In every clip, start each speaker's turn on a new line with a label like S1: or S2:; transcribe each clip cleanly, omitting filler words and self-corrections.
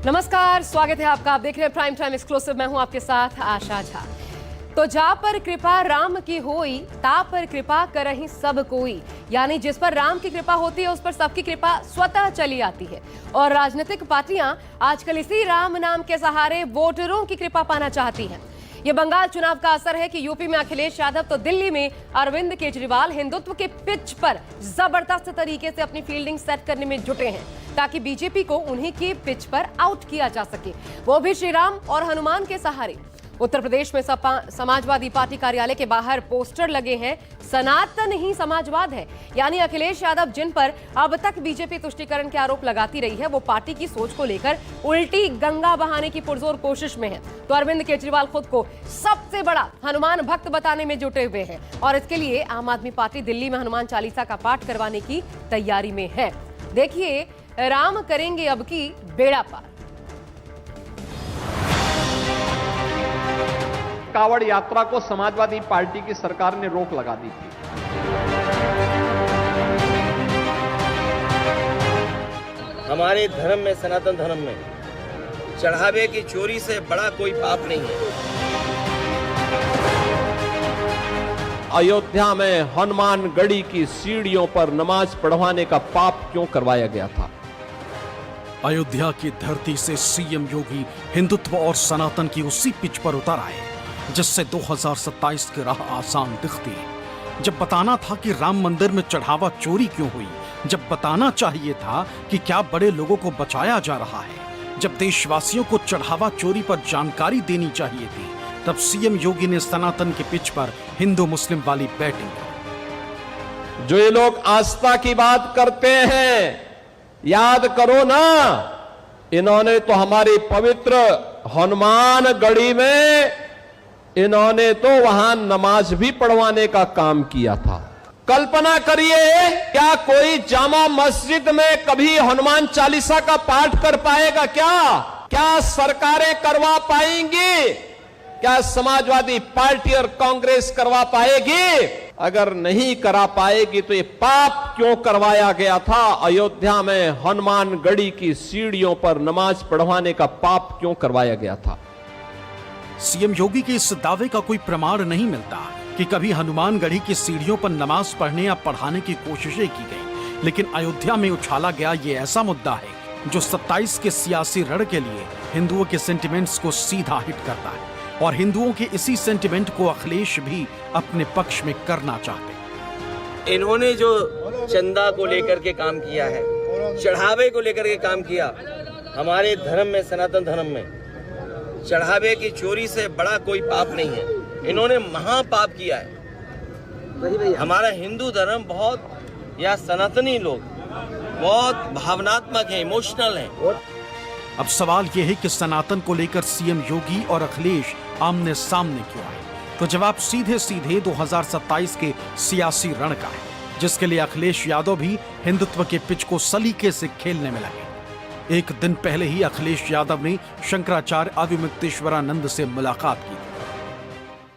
S1: नमस्कार, स्वागत है आपका। आप देख रहे हैं प्राइम टाइम एक्सक्लूसिव। मैं हूं आपके साथ आशा झा। तो जा पर कृपा राम की होई, ता पर कृपा करहि सब कोई। यानी जिस पर राम की कृपा होती है उस पर सबकी कृपा स्वतः चली आती है। और राजनीतिक पार्टियां आजकल इसी राम नाम के सहारे वोटरों की कृपा पाना चाहती हैं। ये बंगाल चुनाव का असर है कि यूपी में अखिलेश यादव तो दिल्ली में अरविंद केजरीवाल हिंदुत्व के पिच पर जबरदस्त तरीके से अपनी फील्डिंग सेट करने में जुटे हैं ताकि बीजेपी को उन्हीं की पिच पर आउट किया जा सके, वो भी श्री राम और हनुमान के सहारे। उत्तर प्रदेश में समाजवादी पार्टी कार्यालय के बाहर पोस्टर लगे हैं, सनातन ही समाजवाद है। यानी अखिलेश यादव जिन पर अब तक बीजेपी तुष्टीकरण के आरोप लगाती रही है वो पार्टी की सोच को लेकर उल्टी गंगा बहाने की पुरजोर कोशिश में है। तो अरविंद केजरीवाल खुद को सबसे बड़ा हनुमान भक्त बताने में जुटे हुए हैं और इसके लिए आम आदमी पार्टी दिल्ली में हनुमान चालीसा का पाठ करवाने की तैयारी में है। देखिए, राम करेंगे अब की बेड़ा पार।
S2: कावड़ यात्रा को समाजवादी पार्टी की सरकार ने रोक लगा दी थी।
S3: हमारे धर्म में, सनातन धर्म में चढ़ावे की चोरी से बड़ा कोई पाप नहीं है।
S2: अयोध्या में हनुमानगढ़ी की सीढ़ियों पर नमाज पढ़वाने का पाप क्यों करवाया गया था?
S4: अयोध्या की धरती से सीएम योगी हिंदुत्व और सनातन की उसी पिच पर उतर आए जिससे 2027 की राह आसान दिखती है। जब बताना था कि राम मंदिर में चढ़ावा चोरी क्यों हुई, जब बताना चाहिए था कि क्या बड़े लोगों को बचाया जा रहा है, जब देशवासियों को चढ़ावा चोरी पर जानकारी देनी चाहिए थी, तब सीएम योगी ने सनातन के पिच पर हिंदू मुस्लिम वाली बैटिंग की।
S2: जो ये लोग आस्था की बात करते हैं, याद करो ना, इन्होंने तो हमारी पवित्र हनुमानगढ़ी में इन्होंने तो वहां नमाज भी पढ़वाने का काम किया था। कल्पना करिए, क्या कोई जामा मस्जिद में कभी हनुमान चालीसा का पाठ कर पाएगा? क्या सरकारें करवा पाएंगी? क्या समाजवादी पार्टी और कांग्रेस करवा पाएगी? अगर नहीं करा पाएगी तो ये पाप क्यों करवाया गया था? अयोध्या में हनुमानगढ़ी की सीढ़ियों पर नमाज पढ़वाने का पाप क्यों करवाया गया था?
S4: सीएम योगी के इस दावे का कोई प्रमाण नहीं मिलता कि कभी हनुमानगढ़ी की सीढ़ियों पर नमाज पढ़ने या पढ़ाने की कोशिशें की गई, लेकिन अयोध्या में उछाला गया ये ऐसा मुद्दा है जो 27 के सियासी रण के लिए हिंदुओं के सेंटिमेंट्स को सीधा हिट करता है और हिंदुओं के इसी सेंटिमेंट को अखिलेश भी अपने पक्ष में करना चाहते।
S3: इन्होंने जो चंदा को लेकर के काम किया है, चढ़ावे को लेकर के काम किया, हमारे धर्म में, सनातन धर्म में चढ़ावे की चोरी से बड़ा कोई पाप नहीं है। इन्होंने महापाप किया है। हमारा हिंदू धर्म बहुत, या सनातनी लोग बहुत भावनात्मक है, इमोशनल है।
S4: अब सवाल यह है कि सनातन को लेकर सीएम योगी और अखिलेश आमने सामने क्यों आए? तो जवाब सीधे सीधे 2027 के सियासी रण का है, जिसके लिए अखिलेश यादव भी हिंदुत्व के पिच को सलीके से खेलने में लगे। एक दिन पहले ही अखिलेश यादव ने शंकराचार्य अविमुक्तेश्वरानंद से मुलाकात की।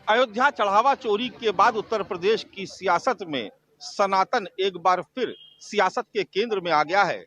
S5: अयोध्या चढ़ावा चोरी के बाद उत्तर प्रदेश की सियासत में सनातन एक बार फिर सियासत के केंद्र में आ गया है।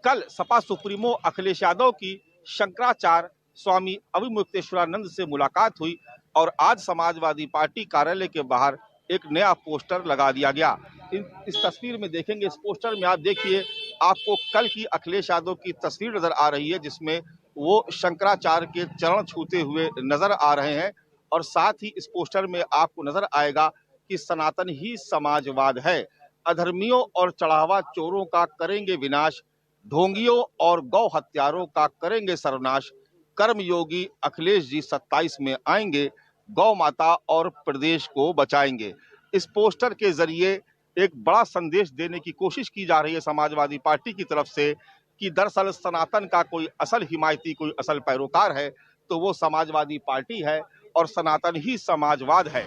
S5: कल सपा सुप्रीमो अखिलेश यादव की शंकराचार्य स्वामी अविमुक्तेश्वरानंद से मुलाकात हुई और आज समाजवादी पार्टी कार्यालय के बाहर एक नया पोस्टर लगा दिया गया। इस तस्वीर में देखेंगे, इस पोस्टर में आप देखिए, आपको कल की अखिलेश यादव की तस्वीर नजर आ रही है जिसमें वो शंकराचार्य के चरण छूते हुए नजर आ रहे हैं और साथ ही इस पोस्टर में आपको नजर आएगा कि सनातन ही समाजवाद है। अधर्मियों और चढ़ावा चोरों का करेंगे विनाश, ढोंगियों और गौ हत्यारों का करेंगे सर्वनाश। कर्मयोगी अखिलेश जी 27 में आएंगे, गौ माता और प्रदेश को बचाएंगे। इस पोस्टर के जरिए एक बड़ा संदेश देने की कोशिश की जा रही है समाजवादी पार्टी की तरफ से कि दरअसल सनातन का कोई असल हिमायती, कोई असल पैरोकार है तो वो समाजवादी पार्टी है और सनातन ही समाजवाद है।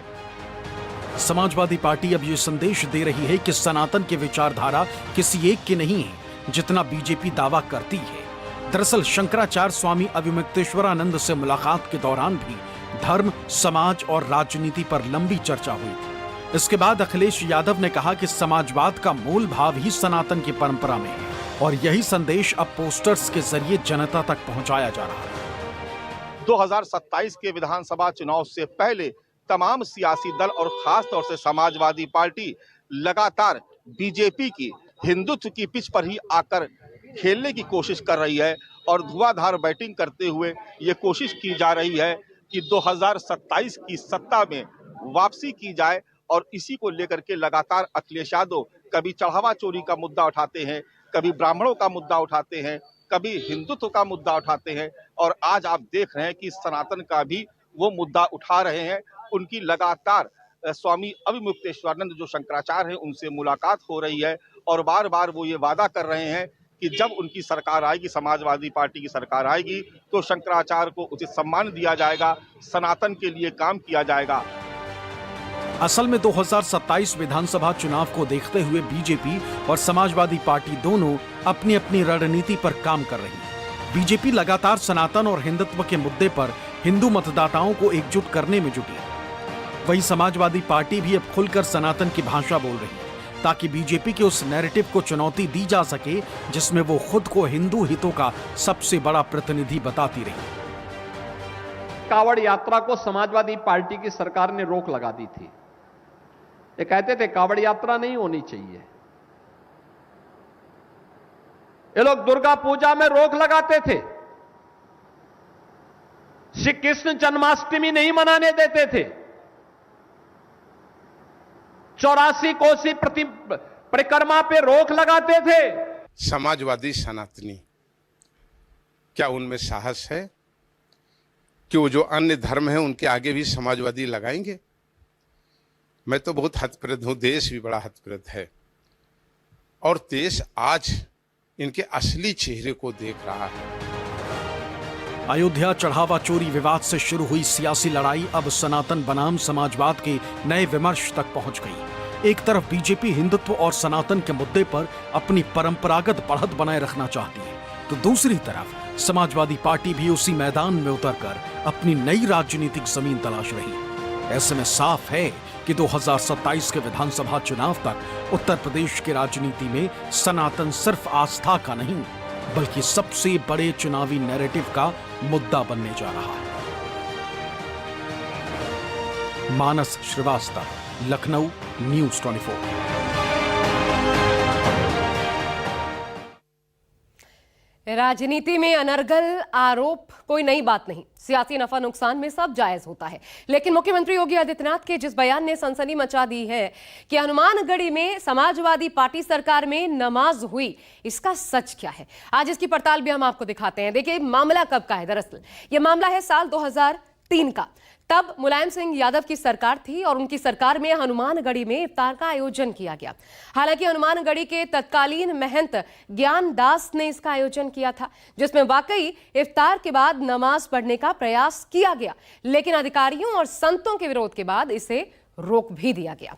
S4: समाजवादी पार्टी अब ये संदेश दे रही है कि सनातन की विचारधारा किसी एक की नहीं है जितना बीजेपी दावा करती है। दरअसल शंकराचार्य स्वामी अविमुक्तेश्वरानंद से मुलाकात के दौरान भी धर्म, समाज और राजनीति पर लंबी चर्चा हुई थी। इसके बाद अखिलेश यादव ने कहा कि समाजवाद का मूल भाव ही सनातन की परंपरा में है और यही संदेश अब पोस्टर्स के जरिए जनता तक पहुंचाया जा रहा है।
S5: 2027 के विधानसभा चुनाव से पहले तमाम सियासी दल और खास तौर से समाजवादी पार्टी लगातार बीजेपी की हिंदुत्व की पिच पर ही आकर खेलने की कोशिश कर रही है और धुआंधार बैटिंग करते हुए ये कोशिश की जा रही है कि 2027 की सत्ता में वापसी की जाए। और इसी को लेकर के लगातार अखिलेश यादव कभी चढ़ावा चोरी का मुद्दा उठाते हैं, कभी ब्राह्मणों का मुद्दा उठाते हैं, कभी हिंदुत्व का मुद्दा उठाते हैं और आज आप देख रहे हैं कि सनातन का भी वो मुद्दा उठा रहे हैं। उनकी लगातार स्वामी अभिमुक्तेश्वरानंद जो शंकराचार्य हैं उनसे मुलाकात हो रही है और बार बार वो ये वादा कर रहे हैं कि जब उनकी सरकार आएगी, समाजवादी पार्टी की सरकार आएगी, तो शंकराचार्य को उचित सम्मान दिया जाएगा, सनातन के लिए काम किया जाएगा।
S4: असल में 2027 विधानसभा चुनाव को देखते हुए बीजेपी और समाजवादी पार्टी दोनों अपनी अपनी रणनीति पर काम कर रही है। बीजेपी लगातार सनातन और हिंदुत्व के मुद्दे पर हिंदू मतदाताओं को एकजुट करने में जुटी है। वहीं समाजवादी पार्टी भी अब खुलकर सनातन की भाषा बोल रही है ताकि बीजेपी के उस नैरेटिव को चुनौती दी जा सके जिसमें वो खुद को हिंदू हितों का सबसे बड़ा प्रतिनिधि बताती रही।
S6: कावड़ यात्रा को समाजवादी पार्टी की सरकार ने रोक लगा दी थी। ये कहते थे कावड़ यात्रा नहीं होनी चाहिए। ये लोग दुर्गा पूजा में रोक लगाते थे, श्री कृष्ण जन्माष्टमी नहीं मनाने देते थे, 84 कोसी परिक्रमा पे रोक लगाते थे।
S7: समाजवादी सनातनी, क्या उनमें साहस है कि वो जो अन्य धर्म है उनके आगे भी समाजवादी लगाएंगे? मैं तो बहुत हतप्रद हूं, देश भी बड़ा हतप्रद है और देश आज इनके असली चेहरे को देख रहा है।
S4: अयोध्या चढ़ावा चोरी विवाद से शुरू हुई सियासी लड़ाई अब सनातन बनाम समाजवाद के नए विमर्श तक पहुंच गई। एक तरफ बीजेपी हिंदुत्व और सनातन के मुद्दे पर अपनी परंपरागत बढ़त बनाए रखना चाहती है, तो दूसरी तरफ समाजवादी पार्टी भी उसी मैदान में उतरकर अपनी नई राजनीतिक जमीन तलाश रही है। ऐसे में साफ है कि 2027 के विधानसभा चुनाव तक उत्तर प्रदेश की राजनीति में सनातन सिर्फ आस्था का नहीं बल्कि सबसे बड़े चुनावी नैरेटिव का मुद्दा बनने जा रहा है। मानस श्रीवास्तव, लखनऊ, न्यूज़ 24।
S1: राजनीति में अनर्गल आरोप कोई नई बात नहीं, सियासी नफा नुकसान में सब जायज होता है। लेकिन मुख्यमंत्री योगी आदित्यनाथ के जिस बयान ने सनसनी मचा दी है कि हनुमानगढ़ी में समाजवादी पार्टी सरकार में नमाज हुई, इसका सच क्या है, आज इसकी पड़ताल भी हम आपको दिखाते हैं। देखिए मामला कब का है। दरअसल यह मामला है साल 2003 का। तब मुलायम सिंह यादव की सरकार थी और उनकी सरकार में हनुमानगढ़ी में इफ्तार का आयोजन किया गया। हालांकि हनुमानगढ़ी के तत्कालीन महंत ज्ञान दास ने इसका आयोजन किया था, जिसमें वाकई इफ्तार के बाद नमाज पढ़ने का प्रयास किया गया, लेकिन अधिकारियों और संतों के विरोध के बाद इसे रोक भी दिया गया।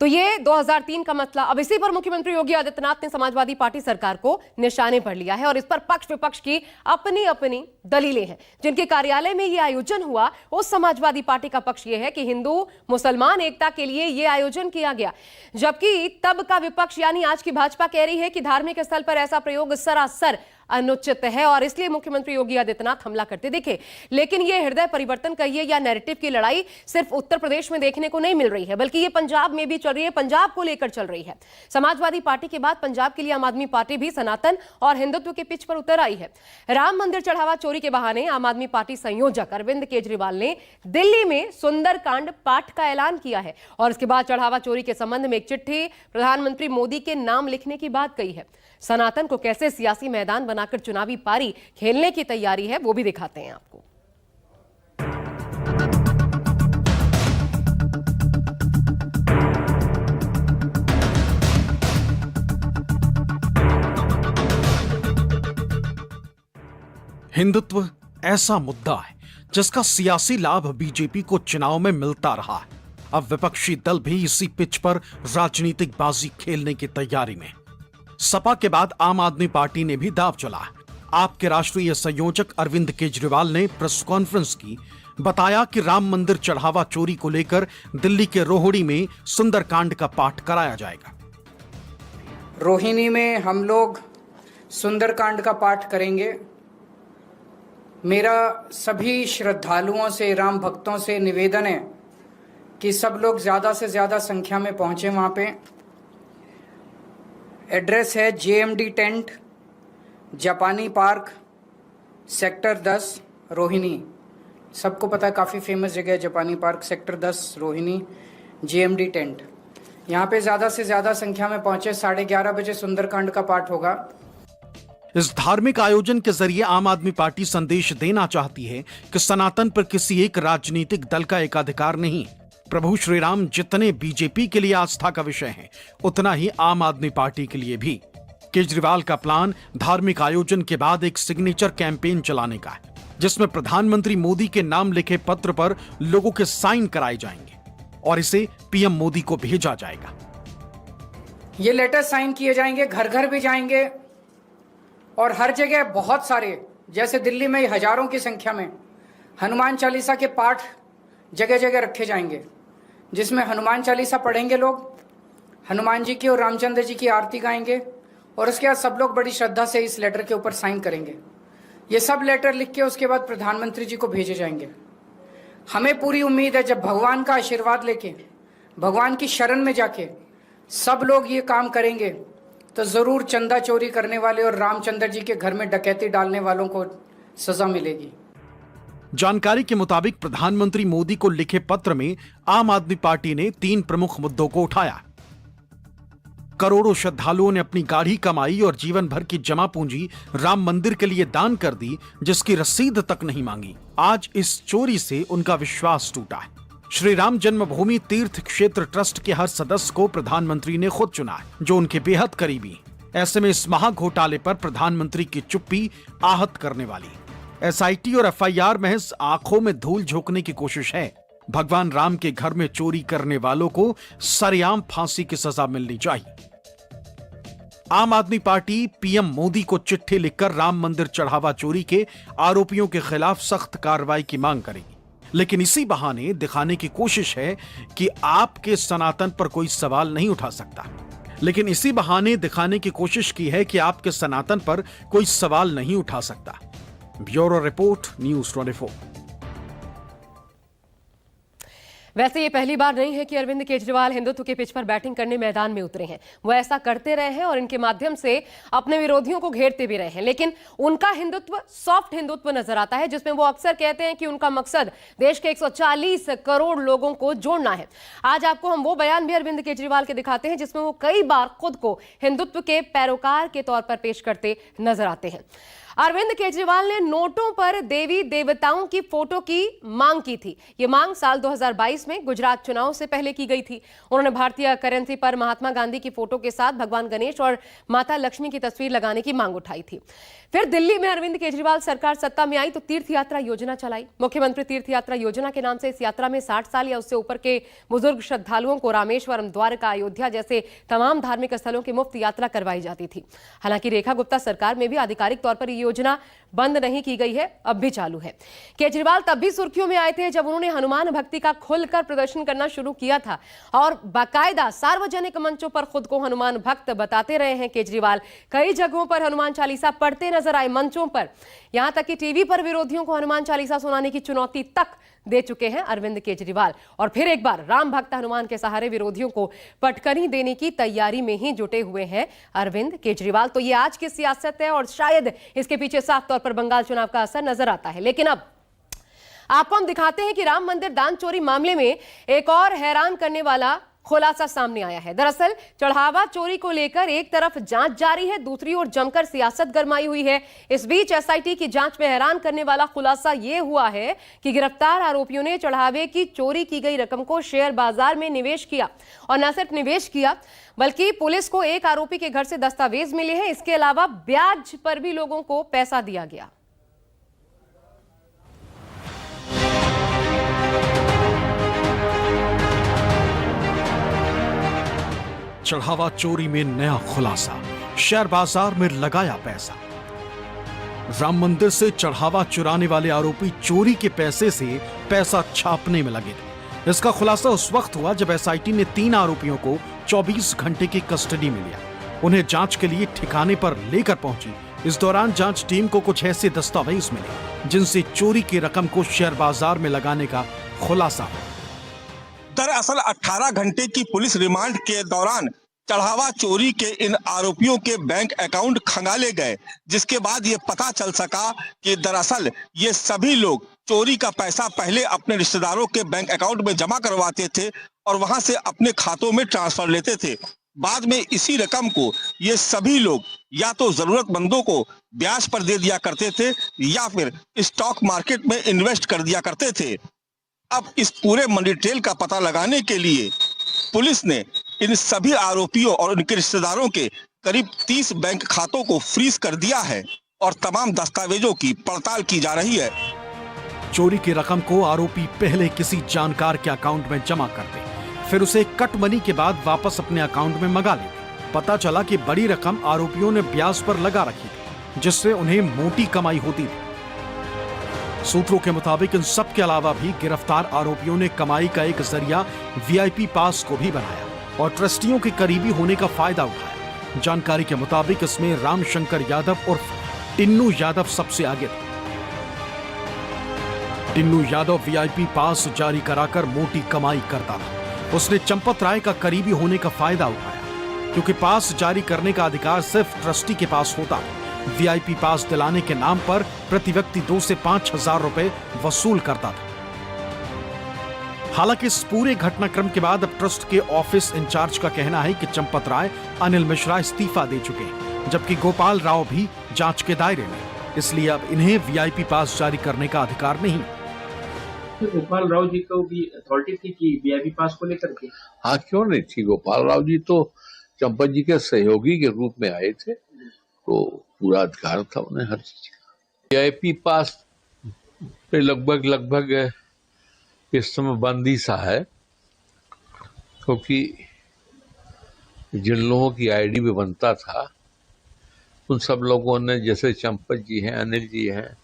S1: तो ये 2003 का मसला। अब इसी पर मुख्यमंत्री योगी आदित्यनाथ ने समाजवादी पार्टी सरकार को निशाने पर लिया है और इस पर पक्ष विपक्ष की अपनी अपनी दलीलें हैं। जिनके कार्यालय में ये आयोजन हुआ, उस समाजवादी पार्टी का पक्ष ये है कि हिंदू मुसलमान एकता के लिए ये आयोजन किया गया, जबकि तब का विपक्ष यानी आज की भाजपा कह रही है कि धार्मिक स्थल पर ऐसा प्रयोग सरासर अनुचित है और इसलिए मुख्यमंत्री योगी आदित्यनाथ हमला करते दिखे। लेकिन यह हृदय परिवर्तन कहिए या नैरेटिव की लड़ाई सिर्फ उत्तर प्रदेश में देखने को नहीं मिल रही है, बल्कि ये पंजाब में भी चल रही है, पंजाब को लेकर चल रही है। समाजवादी पार्टी के बाद पंजाब के लिए आम आदमी पार्टी भी सनातन और हिंदुत्व के पिच पर उतर आई है। राम मंदिर चढ़ावा चोरी के बहाने आम आदमी पार्टी संयोजक अरविंद केजरीवाल ने दिल्ली में सुंदरकांड पाठ का ऐलान किया है और इसके बाद चढ़ावा चोरी के संबंध में एक चिट्ठी प्रधानमंत्री मोदी के नाम लिखने की बात कही है। सनातन को कैसे सियासी मैदान बनाकर चुनावी पारी खेलने की तैयारी है, वो भी दिखाते हैं आपको।
S4: हिंदुत्व ऐसा मुद्दा है जिसका सियासी लाभ बीजेपी को चुनाव में मिलता रहा है। अब विपक्षी दल भी इसी पिच पर राजनीतिक बाजी खेलने की तैयारी में। सपा के बाद आम आदमी पार्टी ने भी दांव चला। आपके राष्ट्रीय संयोजक अरविंद केजरीवाल ने प्रेस कॉन्फ्रेंस की, बताया कि राम मंदिर चढ़ावा चोरी को लेकर दिल्ली के रोहिणी में सुंदरकांड का पाठ कराया जाएगा।
S8: रोहिणी में हम लोग सुंदरकांड का पाठ करेंगे। मेरा सभी श्रद्धालुओं से, राम भक्तों से निवेदन है कि सब लोग ज़्यादा से ज़्यादा संख्या में पहुँचें वहाँ पे। एड्रेस है JMD टेंट, जापानी पार्क, सेक्टर 10, रोहिणी। सबको पता है, काफ़ी फेमस जगह है जापानी park, sector 10, Rohini, JMD tent. यहाँ पे ज़्यादा से ज़्यादा संख्या में पहुँचे। 11:30 बजे सुंदरकांड का पाठ होगा।
S4: इस धार्मिक आयोजन के जरिए आम आदमी पार्टी संदेश देना चाहती है कि सनातन पर किसी एक राजनीतिक दल का एकाधिकार नहीं। प्रभु श्री राम जितने बीजेपी के लिए आस्था का विषय हैं, उतना ही आम आदमी पार्टी के लिए भी। केजरीवाल का प्लान धार्मिक आयोजन के बाद एक सिग्नेचर कैंपेन चलाने का है, जिसमें प्रधानमंत्री मोदी के नाम लिखे पत्र पर लोगों के साइन कराए जाएंगे और इसे पीएम मोदी को भेजा जाएगा।
S8: ये लेटर साइन किए जाएंगे, घर घर भी जाएंगे और हर जगह बहुत सारे, जैसे दिल्ली में हजारों की संख्या में हनुमान चालीसा के पाठ जगह जगह रखे जाएंगे, जिसमें हनुमान चालीसा पढ़ेंगे लोग, हनुमान जी की और रामचंद्र जी की आरती गाएंगे और उसके बाद सब लोग बड़ी श्रद्धा से इस लेटर के ऊपर साइन करेंगे। ये सब लेटर लिख के उसके बाद प्रधानमंत्री जी को भेजे जाएंगे। हमें पूरी उम्मीद है जब भगवान का आशीर्वाद लेके, भगवान की शरण में जाके सब लोग ये काम करेंगे तो जरूर चंदा चोरी करने वाले और रामचंद्र जी के घर में डकैती डालने वालों को सजा मिलेगी।
S4: जानकारी के मुताबिक प्रधानमंत्री मोदी को लिखे पत्र में आम आदमी पार्टी ने 3 प्रमुख मुद्दों को उठाया। करोड़ों श्रद्धालुओं ने अपनी गाढ़ी कमाई और जीवन भर की जमा पूंजी राम मंदिर के लिए दान कर दी, जिसकी रसीद तक नहीं मांगी। आज इस चोरी से उनका विश्वास टूटा है। श्री राम जन्मभूमि तीर्थ क्षेत्र ट्रस्ट के हर सदस्य को प्रधानमंत्री ने खुद चुना है, जो उनके बेहद करीबी हैं। ऐसे में इस महाघोटाले पर प्रधानमंत्री की चुप्पी आहत करने वाली है। SIT और FIR महज आंखों में धूल झोंकने की कोशिश है। भगवान राम के घर में चोरी करने वालों को सरेआम फांसी की सजा मिलनी चाहिए। आम आदमी पार्टी पीएम मोदी को चिट्ठी लिखकर राम मंदिर चढ़ावा चोरी के आरोपियों के खिलाफ सख्त कार्रवाई की मांग करेगी, लेकिन इसी बहाने दिखाने की कोशिश है कि आपके सनातन पर कोई सवाल नहीं उठा सकता। लेकिन इसी बहाने दिखाने की कोशिश की है कि आपके सनातन पर कोई सवाल नहीं उठा सकता। Bureau report, news 24।
S1: वैसे ये पहली बार नहीं है कि अरविंद केजरीवाल हिंदुत्व के पिच पर बैटिंग करने मैदान में उतरे हैं। वो ऐसा करते रहे हैं और इनके माध्यम से अपने विरोधियों को घेरते भी रहे हैं। लेकिन उनका हिंदुत्व सॉफ्ट हिंदुत्व नजर आता है, जिसमें वो अक्सर कहते हैं कि उनका मकसद देश के 140 करोड़ लोगों को जोड़ना है। आज आपको हम वो बयान भी अरविंद केजरीवाल के दिखाते हैं, जिसमें वो कई बार खुद को हिंदुत्व के पैरोकार के तौर पर पेश करते नजर आते हैं। अरविंद केजरीवाल ने नोटों पर देवी देवताओं की फोटो की मांग की थी। ये मांग साल 2022 में गुजरात चुनाव से पहले की गई थी। उन्होंने भारतीय करेंसी पर महात्मा गांधी की फोटो के साथ भगवान गणेश और माता लक्ष्मी की तस्वीर लगाने की मांग उठाई थी। फिर दिल्ली में अरविंद केजरीवाल सरकार सत्ता में आई तो तीर्थ यात्रा योजना चलाई। मुख्यमंत्री तीर्थ यात्रा योजना के नाम से इस यात्रा में 60 साल या उससे ऊपर के बुजुर्ग श्रद्धालुओं को रामेश्वरम, द्वारका, अयोध्या जैसे तमाम धार्मिक स्थलों की मुफ्त यात्रा करवाई जाती थी। हालांकि रेखा गुप्ता सरकार में भी आधिकारिक तौर पर योजना बंद नहीं की गई है, अब भी चालू है। केजरीवाल तब भी सुर्खियों में आए थे जब उन्होंने हनुमान भक्ति का खुलकर प्रदर्शन करना शुरू किया था और बाकायदा सार्वजनिक मंचों पर खुद को हनुमान भक्त बताते रहे हैं केजरीवाल। कई जगहों पर हनुमान चालीसा पढ़ते नजर आए मंचों पर, यहां तक कि टीवी पर विरोधियों को हनुमान चालीसा सुनाने की चुनौती तक दे चुके हैं अरविंद केजरीवाल। और फिर एक बार राम भक्त हनुमान के सहारे विरोधियों को पटकनी देने की तैयारी में ही जुटे हुए हैं अरविंद केजरीवाल। तो ये आज की सियासत है और शायद इसके पीछे साफ तौर पर बंगाल चुनाव का असर नजर आता है। लेकिन अब आपको हम दिखाते हैं कि राम मंदिर दान चोरी मामले में एक और हैरान करने वाला खुलासा सामने आया है। दरअसल चढ़ावा चोरी को लेकर एक तरफ जांच जारी है, दूसरी ओर जमकर सियासत गरमाई हुई है। इस बीच SIT की जांच में हैरान करने वाला खुलासा यह हुआ है कि गिरफ्तार आरोपियों ने चढ़ावे की चोरी की गई रकम को शेयर बाजार में निवेश किया और न सिर्फ निवेश किया बल्कि पुलिस को एक आरोपी के घर से दस्तावेज मिले हैं। इसके अलावा ब्याज पर भी लोगों को पैसा दिया गया।
S4: चढ़ावा चोरी में नया खुलासा, शेयर बाजार में लगाया पैसा। राम मंदिर से चढ़ावा चुराने वाले आरोपी चोरी के पैसे से पैसा छापने में लगे थे। इसका खुलासा उस वक्त हुआ जब SIT ने 3 आरोपियों को 24 घंटे की कस्टडी में लिया। उन्हें जांच के लिए ठिकाने पर लेकर पहुंची। इस दौरान जांच टीम को कुछ ऐसे दस्तावेज मिले जिनसे चोरी की रकम को शेयर बाजार में लगाने का खुलासा।
S5: दरअसल 18 घंटे की पुलिस रिमांड के दौरान चढ़ावा चोरी के इन आरोपियों के बैंक अकाउंट खंगाले गए, जिसके बाद ये पता चल सका कि दरअसल ये सभी लोग चोरी का पैसा पहले अपने रिश्तेदारों के बैंक अकाउंट में जमा करवाते थे और वहां से अपने खातों में ट्रांसफर लेते थे। बाद में इसी रकम को ये सभी लोग या तो जरूरतमंदों को ब्याज पर दे दिया करते थे या फिर स्टॉक मार्केट में इन्वेस्ट कर दिया करते थे। अब इस पूरे मनी ट्रेल का पता लगाने के लिए पुलिस ने इन सभी आरोपियों और उनके रिश्तेदारों के करीब 30 बैंक खातों को फ्रीज कर दिया है और तमाम दस्तावेजों की पड़ताल की जा रही है।
S4: चोरी की रकम को आरोपी पहले किसी जानकार के अकाउंट में जमा करते, फिर उसे कट मनी के बाद वापस अपने अकाउंट में मंगा लेते। पता चला कि बड़ी रकम आरोपियों ने ब्याज पर लगा रखी थी, जिससे उन्हें मोटी कमाई होती थी। सूत्रों के मुताबिक इन सब के अलावा भी गिरफ्तार आरोपियों ने कमाई का एक जरिया वीआईपी पास को भी बनाया और ट्रस्टियों के करीबी होने का फायदा उठाया। जानकारी के मुताबिक इसमें रामशंकर यादव उर्फ टिन्नू यादव सबसे आगे थे। टिन्नू यादव वीआईपी पास जारी कराकर मोटी कमाई करता था। उसने चंपत राय का करीबी होने का फायदा उठाया, क्योंकि पास जारी करने का अधिकार सिर्फ ट्रस्टी के पास होता है। वीआईपी पास दिलाने के नाम पर प्रति व्यक्ति 2 से 5 हजार रुपए वसूल करता था। हालांकि इस पूरे घटनाक्रम के बाद अब ट्रस्ट के ऑफिस इंचार्ज का कहना है कि चंपत राय, अनिल मिश्रा इस्तीफा दे चुके हैं, जबकि गोपाल राव भी जांच के दायरे में, इसलिए अब इन्हें वीआईपी पास जारी करने का अधिकार नहीं।
S9: गोपाल राव जी को भी अथॉरिटी थी कि वीआईपी पास को लेकर के?
S10: हाँ, क्यों नहीं थी। गोपाल राव जी तो चंपत जी के सहयोगी के रूप में आए थे, तो पूरा अधिकार था उन्हें हर चीज का। वीआईपी पास पे लगभग इस समय बंदी सा है, क्योंकि जिन लोगों की आईडी भी बनता था उन सब लोगों ने, जैसे चंपत जी हैं, अनिल जी हैं,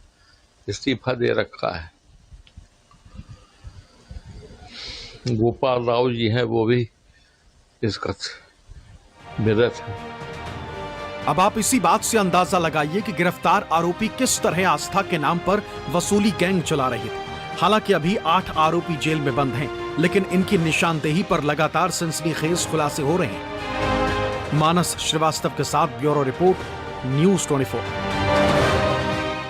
S10: इस्तीफा दे रखा है। गोपाल राव जी हैं, वो भी इसका विरत है।
S4: अब आप इसी बात से अंदाजा लगाइए कि गिरफ्तार आरोपी किस तरह आस्था के नाम पर वसूली गैंग चला रहे थे। हालांकि अभी 8 आरोपी जेल में बंद हैं, लेकिन इनकी निशानदेही पर लगातार सनसनीखेज खुलासे हो रहे हैं। मानस श्रीवास्तव के साथ ब्यूरो रिपोर्ट, न्यूज़ 24।